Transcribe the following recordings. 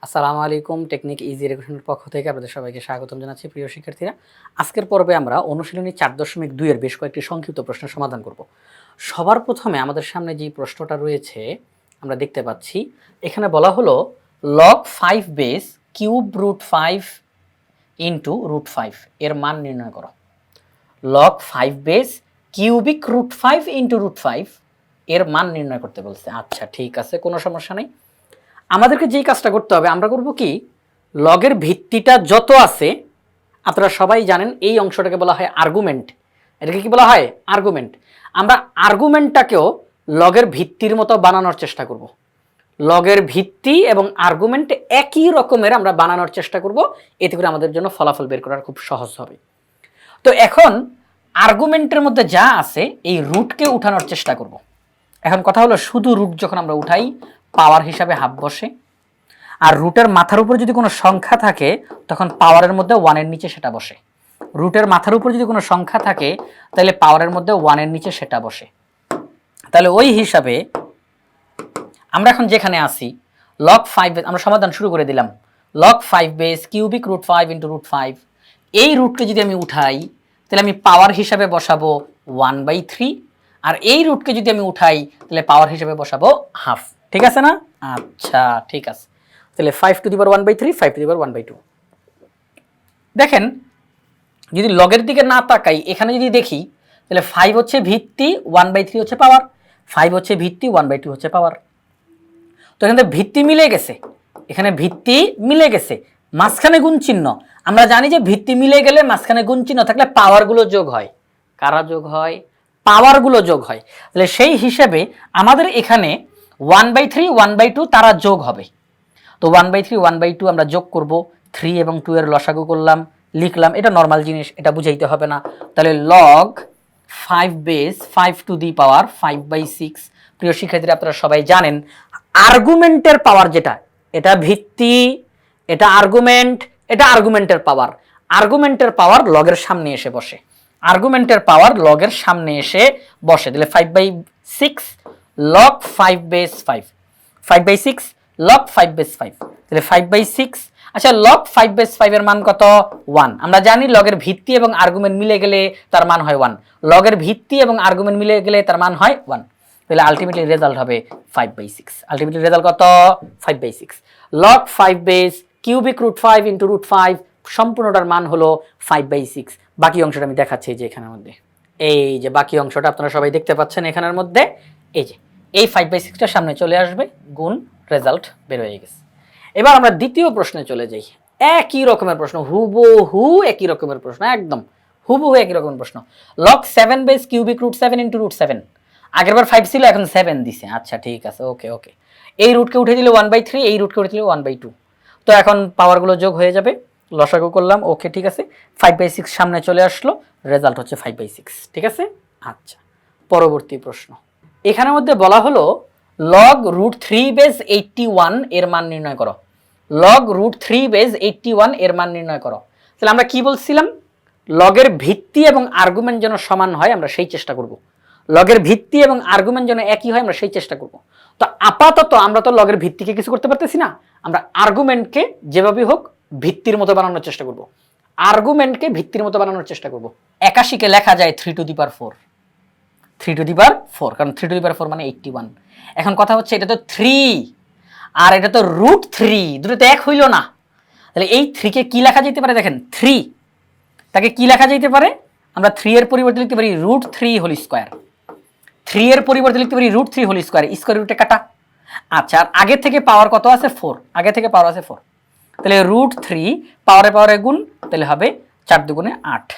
আসসালামু আলাইকুম। Technique easy এডুকেশনের পক্ষ থেকে আপনাদের সবাইকে স্বাগতম জানাচ্ছি প্রিয় শিক্ষার্থীরা। আজকের পর্বে আমরা অনুশীলনী 4.2 এর বেশ কয়েকটি সংক্ষিপ্ত প্রশ্নের সমাধান করব। সবার প্রথমে আমাদের সামনে যে প্রশ্নটা রয়েছে আমরা দেখতে পাচ্ছি, এখানে বলা হলো log 5 base cube root 5 into root 5 এর মান নির্ণয় করো। log 5 base cubic root 5 into root 5 এর মান নির্ণয় করতে বলছে। আচ্ছা ঠিক আছে, কোনো সমস্যা নেই। আমাদেরকে যেই কাজটা করতে হবে, আমরা করব কি, লগের ভিত্তিটা যত আছে আপনারা সবাই জানেন এই অংশটাকে বলা হয় আর্গুমেন্ট। এটাকে কি বলা হয়? আর্গুমেন্ট। আমরা আর্গুমেন্টটাকেও লগের ভিত্তির মতো বানানোর চেষ্টা করব। লগের ভিত্তি এবং আর্গুমেন্ট একই রকমের আমরা বানানোর চেষ্টা করব, এতে করে আমাদের জন্য ফলাফল বের করার খুব সহজ হবে। তো এখন আর্গুমেন্টের মধ্যে যা আছে এই রুটকে উঠানোর চেষ্টা করব। এখন কথা হলো, শুধু রুট যখন আমরা উঠাই পাওয়ার হিসাবে হাফ বসে, আর রুটের মাথার উপর যদি কোনো সংখ্যা থাকে তখন পাওয়ারের মধ্যে ওয়ানের নিচে সেটা বসে। রুটের মাথার উপর যদি কোনো সংখ্যা থাকে তাহলে পাওয়ারের মধ্যে ওয়ানের নিচে সেটা বসে। তাহলে ওই হিসাবে আমরা এখন যেখানে আসি, log 5 আমরা সমাধান শুরু করে দিলাম। log 5 base cubic root 5 into root 5, এই রুটকে যদি আমি উঠাই তাহলে আমি পাওয়ার হিসাবে বসাবো 1/3, আর এই রুটকে যদি আমি উঠাই তাহলে পাওয়ার হিসাবে বসাবো হাফ। ঠিক আছে না? আচ্ছা ঠিক আছে। তাহলে 5 two the power 1/3, 5 two the পাওয়ার 1/2। দেখেন, যদি লগের দিকে না তাকাই, এখানে যদি দেখি তাহলে 5 হচ্ছে ভিত্তি, 1/3 হচ্ছে পাওয়ার। 5 হচ্ছে ভিত্তি, 1/2 হচ্ছে পাওয়ার। তো এখানে ভিত্তি মিলে গেছে, এখানে ভিত্তি মিলে গেছে, মাঝখানে গুণ চিহ্ন। আমরা জানি যে ভিত্তি মিলে গেলে মাঝখানে গুণ চিহ্ন থাকলে পাওয়ারগুলো যোগ হয়। কারা যোগ হয়? পাওয়ারগুলো যোগ হয়। তাহলে সেই হিসেবে আমাদের এখানে 1/3, 1/2 তারা যোগ হবে। তো 1/3, 1/2 আমরা যোগ করব, 3 এবং 2 এর লসাগু করলাম, লিখলাম। এটা নর্মাল জিনিস, এটা বুঝাইতে হবে না। তাহলে log 5 বেস 5 টু দি পাওয়ার 5/6। প্রিয় শিক্ষার্থীরা, আপনারা সবাই জানেন আর্গুমেন্টের পাওয়ার যেটা, এটা ভিত্তি, এটা আর্গুমেন্ট, এটা আর্গুমেন্টের পাওয়ার। আর্গুমেন্টের পাওয়ার লগের সামনে এসে বসে, আর্গুমেন্টের পাওয়ার লগের সামনে এসে বসে। তাহলে 5/6 log 5 বেস 5, 5/6 log 5 বেস 5, তাহলে 5/6। আচ্ছা, log 5 বেস 5 এর মান কত? 1। আমরা জানি লগের ভিত্তি এবং আর্গুমেন্ট মিলে গেলে তার মান হয় 1। লগের ভিত্তি এবং আর্গুমেন্ট মিলে গেলে তার মান হয় 1। তাহলে আলটিমেটলি রেজাল্ট হবে 5/6। আলটিমেটলি রেজাল্ট কত? 5/6। log 5 base cubic root 5 into root 5 সম্পূর্ণটার মান হলো 5/6। বাকি অংশটা আমি দেখাচ্ছি যে এখানের মধ্যে, এই যে বাকি অংশটা আপনারা সবাই দেখতে পাচ্ছেন এখানের মধ্যে, এই যে এই 5/6টা সামনে চলে আসবে, গুণ, রেজাল্ট বের হয়ে গেছে। এবার আমরা দ্বিতীয় প্রশ্নে চলে যাই। একই রকমের প্রশ্ন, হুবহু একই রকমের প্রশ্ন, একদম হুবহু একই রকমের প্রশ্ন। log 7 base cubic root 7 into root 7, আগেরবার 5 ছিল, এখন 7 দিছে। আচ্ছা ঠিক আছে, ওকে ওকে। এই রুটকে উঠে দিলে 1/3, এই রুটকে উঠে দিলে 1/2। তো এখন পাওয়ারগুলো যোগ হয়ে যাবে, লসাগু করলাম, ওকে ঠিক আছে। 5/6 সামনে চলে আসলো, রেজাল্ট হচ্ছে 5/6। ঠিক আছে। আচ্ছা, পরবর্তী প্রশ্ন। এখানের মধ্যে বলা হলো log রুট 3 বেস 81 এর মান নির্ণয় করো। log রুট 3 বেস 81 এর মান নির্ণয় করো। তাহলে আমরা কি বলছিলাম? লগের ভিত্তি এবং আর্গুমেন্ট যেন সমান হয় আমরা সেই চেষ্টা করব। লগের ভিত্তি এবং আর্গুমেন্ট যেন একই হয় আমরা সেই চেষ্টা করব। তো আপাতত আমরা তো লগের ভিত্তিকে কিছু করতে পারতেছি না, আমরা আর্গুমেন্টকে যেভাবে হোক ভিত্তির মতো বানানোর চেষ্টা করব। আর্গুমেন্টকে ভিত্তির মতো বানানোর চেষ্টা করব। 81কে লেখা যায় 3 two the power 4, 3 two the power 4, কারণ 3 টু দি পাওয়ার 4 মানে 81। এখন কথা হচ্ছে এটা তো 3 আর এটা তো রুট 3, দুটো তো এক হইল না। তাহলে এই 3কে কি লেখা যেতে পারে? দেখেন 3 তাকে কি লেখা যেতে পারে? আমরা 3 এর পরিবর্তে লিখতে পারি রুট 3 হোল স্কয়ার। 3 এর পরিবর্তে লিখতে পারি রুট 3 হোল স্কয়ার, স্কয়ার রুটে কাটা। আচ্ছা, আর আগে থেকে পাওয়ার কত আছে? 4, আগে থেকে পাওয়ার আছে 4। তাহলে রুট 3 পাওয়ারে পাওয়ারে গুণ, তাহলে হবে 4 দুগুণে 8।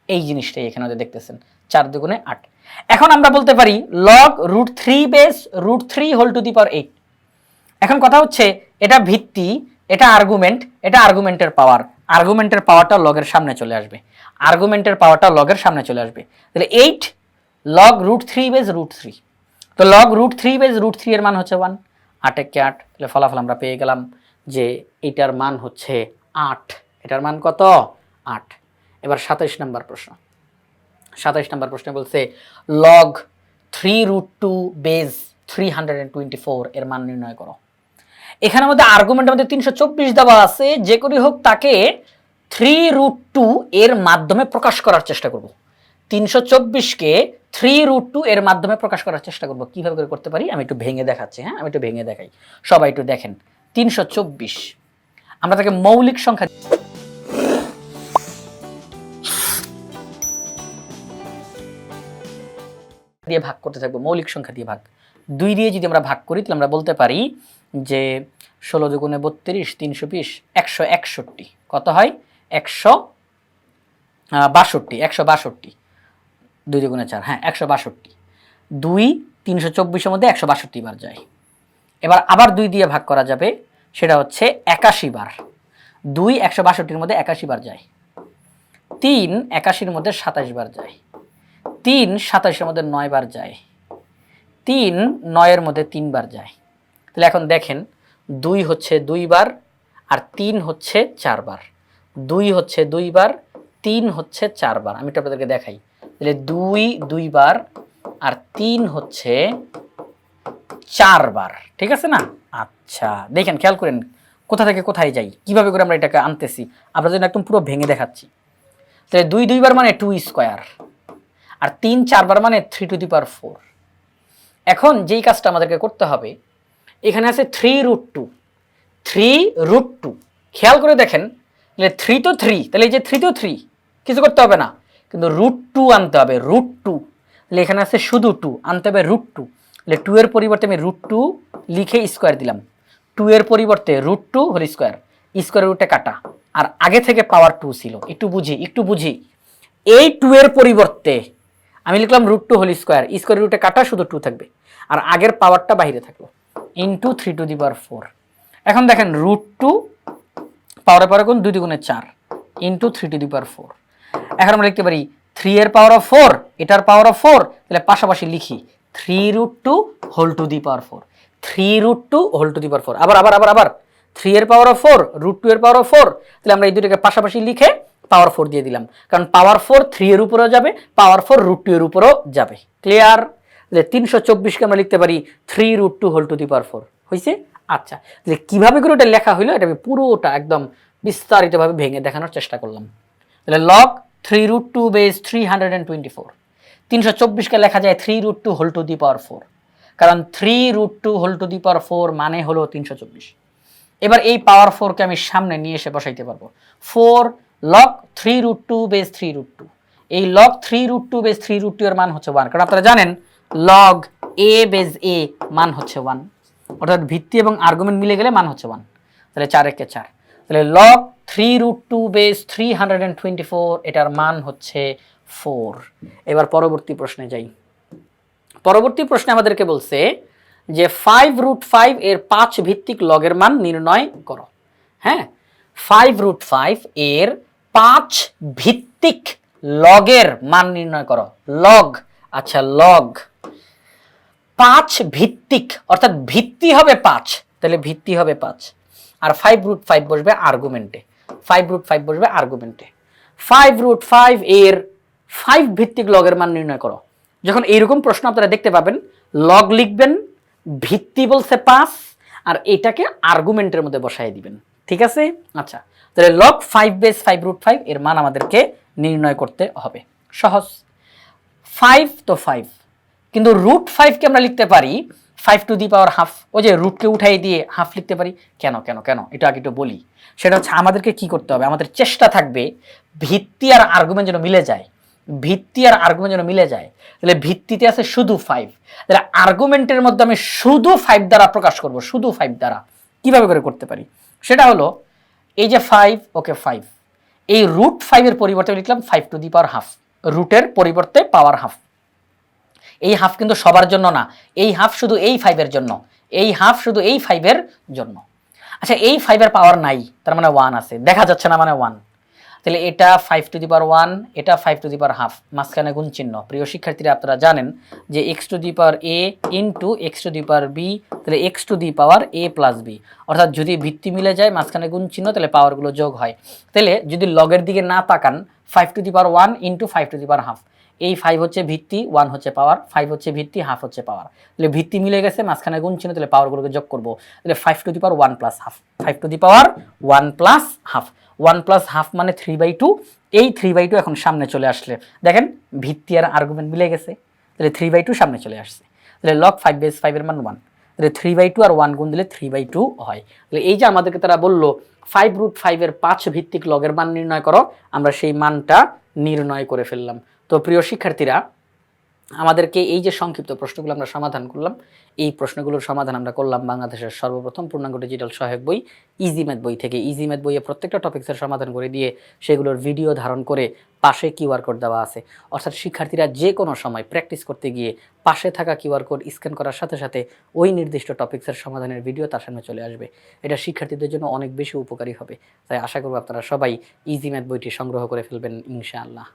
এই জিনিসটাই এখানে দেখতেছেন, 4 দুগুণে 8। এখন আমরা বলতে পারি log root 3 base root 3 whole to the power 8। এখন কথা হচ্ছে এটা ভিত্তি, এটা আর্গুমেন্ট, এটা আর্গুমেন্টের পাওয়ার। আর্গুমেন্টের পাওয়ারটা লগের সামনে চলে আসবে, আর্গুমেন্টের পাওয়ারটা লগের সামনে চলে আসবে। তাহলে 8 log রুট 3 বেস রুট 3। তো log রুট 3 বেস রুট 3 এর মান হচ্ছে 1। 8 একে 8, তাহলে ফলাফল আমরা পেয়ে গেলাম যে এটার মান হচ্ছে 8। এটার মান কত? 8। এবার 27 নম্বর প্রশ্ন। 27 নম্বর প্রশ্নে বলছে log 3 রুট 2 বেস 324 এর মান নির্ণয় করো। এখানে আমাদের আর্গুমেন্টের মধ্যে 324 দেওয়া আছে, যে করেই হোক তাকে 3√2 এর মাধ্যমে প্রকাশ করার চেষ্টা করব। 324কে 3√2 এর মাধ্যমে প্রকাশ করার চেষ্টা করব। কিভাবে করে করতে পারি আমি একটু ভেঙে দেখাচ্ছি। হ্যাঁ, আমি একটু ভেঙে দেখাই, সবাই একটু দেখেন। 324 আমরা তাকে মৌলিক সংখ্যা দিয়ে ভাগ করতে থাকবো, মৌলিক সংখ্যা দিয়ে ভাগ। 2 দিয়ে যদি আমরা ভাগ করি তাহলে আমরা বলতে পারি যে 16 দুগুণে 32, 320, 161। কত হয়? 162। 162 2 দুগুণে 4, হ্যাঁ 162। 2 324-এর মধ্যে 162 বার যায়। এবার আবার 2 দিয়ে ভাগ করা যাবে, সেটা হচ্ছে 81 বার। 2 162-এর মধ্যে 81 বার যায়। 3 81-এর মধ্যে 27 বার যায়। 3 27-এর মধ্যে 9 বার যায়। 3 9-এর মধ্যে 3 বার যায়। তাহলে এখন দেখেন 2 হচ্ছে 2 বার আর 3 হচ্ছে 4 বার। 2 হচ্ছে 2 বার, 3 হচ্ছে 4 বার। আমি এটা আপনাদেরকে দেখাই। তাহলে 2 2 বার আর 3 হচ্ছে 4 বার, ঠিক আছে না? আচ্ছা দেখেন, খেয়াল করেন কোথা থেকে কোথায় যাই, কিভাবে করে আমরা এটাকে আনতেছি আপনাদের জন্য একদম পুরো ভেঙে দেখাচ্ছি। তাহলে 2 2 বার মানে 2 স্কয়ার আর 3 4 বার মানে 3⁴। এখন যেই কাজটা আমাদেরকে করতে হবে, এখানে আছে 3√2। 3√2 খেয়াল করে দেখেন, তাহলে 3 তো 3, তাহলে এই যে 3 তো 3, কিছু করতে হবে না, কিন্তু √2 আনতে হবে। √2 তাহলে এখানে আছে শুধু 2, আনতে হবে √2। তাহলে 2 এর পরিবর্তে আমি √2 লিখে স্কয়ার দিলাম। 2 এর পরিবর্তে √2 হোল স্কয়ার, স্কয়ারের রুটে কাটা, আর আগে থেকে পাওয়ার 2 ছিল। একটু বুঝি এই 2 এর পরিবর্তে আমি লিখলাম √2 হোল স্কয়ার, স্কয়ারের রুটে কাটা, শুধু 2 থাকবে আর আগের পাওয়ারটা বাইরে থাকলো, ইন্টু 3⁴। এখন দেখেন √2 পাওয়ারে পাওয়ার কোন 2 দুগুণে 4 ইন্টু 3⁴। এখন আমরা লিখতে পারি 3 এর পাওয়ার অফ 4, এটার পাওয়ার অফ 4, তাহলে পাশাপাশি লিখি 3√2 whole to the power 4। 3√2 whole to the power 4। আবার 3 এর পাওয়ার অফ 4, √2 এর পাওয়ার অফ 4, তাহলে আমরা এই দুটোকে পাশাপাশি লিখে পাওয়ার 4 দিয়ে দিলাম, কারণ পাওয়ার 4 3 এর উপরেও যাবে, পাওয়ার 4 √2 এর উপরেও যাবে। ক্লিয়ার? তাহলে 324কে আমরা লিখতে পারি 3√2 হোল টু দি পাওয়ার 4 হয়েছে। আচ্ছা, তাহলে কিভাবে করে এটা লেখা হইলো এটা আমি পুরোটা একদম বিস্তারিতভাবে ভেঙে দেখানোর চেষ্টা করলাম। তাহলে log 3√2 বেস 324। 324কে লেখা যায় 3√2 হোল টু দি পাওয়ার 4, কারণ 3√2 হোল টু দি পাওয়ার 4 মানে হলো 324। এবার এই পাওয়ার 4কে আমি সামনে নিয়ে এসে বসাইতে পারবো। 4 log 3√2 বেস 3√2। এই log 3√2 বেস 3√2 এর মান হচ্ছে 1, কারণ আপনারা জানেন log a বেস a মান হচ্ছে 1, অর্থাৎ ভিত্তি এবং আর্গুমেন্ট মিলে গেলে মান হচ্ছে 1। তাহলে 4 একে 4, তাহলে log 3√2 বেস 324 এটার মান হচ্ছে 4। এবার পরবর্তী প্রশ্নে যাই। পরবর্তী প্রশ্নে আমাদেরকে বলছে যে 5√5 এর 5 ভিত্তিক লগের মান নির্ণয় করো। হ্যাঁ, 5√5 এর 5 ভিত্তিক লগের মান নির্ণয় করো। লগ, আচ্ছা লগ 5 ভিত্তিক, অর্থাৎ ভিত্তি হবে 5, তাহলে ভিত্তি হবে 5 আর 5√5 বসবে আর্গুমেন্টে। 5√5 বসবে আর্গুমেন্টে। 5√5 এর 5 ভিত্তিক লগের মান নির্ণয় করো। যখন এইরকম প্রশ্ন আপনারা দেখতে পাবেন, লগ লিখবেন, ভিত্তি বলছে 5 আর এটাকে আর্গুমেন্টের মধ্যে বসায় দিবেন, ঠিক আছে? আচ্ছা, তাহলে লগ 5 বেস 5√5 এর মান আমাদেরকে নির্ণয় করতে হবে। সহজ, 5 তো 5, কিন্তু √5কে আমরা লিখতে পারি 5 টু দি পাওয়ার হাফ। ওই যে রুটকে উঠাই দিয়ে হাফ লিখতে পারি। কেন এটা আগে একটু বলি। সেটা হচ্ছে আমাদেরকে কি করতে হবে, আমাদের চেষ্টা থাকবে ভিত্তি আর আর্গুমেন্ট যেন মিলে যায়। ভিত্তি আর আর্গুমেন্ট যেন মিলে যায়। তাহলে ভিত্তিতে আছে শুধু 5, তাহলে আর্গুমেন্টের মধ্যে আমি শুধু 5 দ্বারা প্রকাশ করব, শুধু 5 দ্বারা। কিভাবে করে করতে পারি সেটা হলো, এই যে 5, ওকে 5, এই √5 এর পরিবর্তে লিখলাম 5 টু দি পাওয়ার হাফ, রুটের পরিবর্তে পাওয়ার হাফ। এই হাফ কিন্তু সবার জন্য না, এই হাফ শুধু এই 5 এর জন্য, এই হাফ শুধু এই 5 এর জন্য। আচ্ছা, এই 5 এর পাওয়ার নাই, তার মানে 1 আছে, দেখা যাচ্ছে না মানে 1। তাহলে এটা 5 টু দি পাওয়ার 1, এটা 5 টু দি পাওয়ার হাফ, মাঝখানে গুণ চিহ্ন। প্রিয় শিক্ষার্থীরা, আপনারা জানেন যে x two the power a into x two the power b, তাহলে x two the power a plus b, অর্থাৎ যদি ভিত্তি মিলে যায় মাঝখানে গুণ চিহ্ন তাহলে পাওয়ারগুলো যোগ হয়। তাহলে যদি লগের দিকে না তাকান, 5 two the power 1 into 5 two the power half, এই 5 হচ্ছে ভিত্তি, 1 হচ্ছে পাওয়ার, 5 হচ্ছে ভিত্তি, হাফ হচ্ছে পাওয়ার। তাহলে ভিত্তি মিলে গেছে, মাঝখানে গুণ চিহ্ন, তাহলে পাওয়ারগুলোকে যোগ করব। তাহলে 5 two the power 1 plus half, 5 two the power 1 plus half, 1 plus half মানে 3/2। এই 3/2 এখন সামনে চলে আসলে দেখেন ভিত্তি আর আর্গুমেন্ট মিলে গেছে, তাহলে 3/2 সামনে চলে আসছে। তাহলে লগ 5/5 এর মান 1, তাহলে 3/2 আর 1 গুণ দিলে 3/2 হয়। তাহলে এই যে আমাদেরকে তারা বললো 5√5 এর 5 ভিত্তিক লগের মান নির্ণয় করো, আমরা সেই মানটা নির্ণয় করে ফেললাম। তো প্রিয় শিক্ষার্থীরা, আমাদেরকে এই যে সংক্ষিপ্ত প্রশ্নগুলো আমরা সমাধান করলাম, এই প্রশ্নগুলোর সমাধান আমরা করলাম বাংলাদেশের সর্বপ্রথম পূর্ণাঙ্গ ডিজিটাল সহায়ক বই ইজি ম্যাথ বই থেকে। ইজি ম্যাথ বইয়ে প্রত্যেকটা টপিক্সের সমাধান করে দিয়ে সেগুলোর ভিডিও ধারণ করে পাশে কিউআর কোড দেওয়া আছে, অর্থাৎ শিক্ষার্থীরা যে কোনো সময় প্র্যাকটিস করতে গিয়ে পাশে থাকা কিউআর কোড স্ক্যান করার সাথে সাথে ওই নির্দিষ্ট টপিক্সের সমাধানের ভিডিও তার সামনে চলে আসবে। এটা শিক্ষার্থীদের জন্য অনেক বেশি উপকারী হবে। তাই আশা করব আপনারা সবাই ইজি ম্যাথ বইটি সংগ্রহ করে ফেলবেন ইনশাআল্লাহ।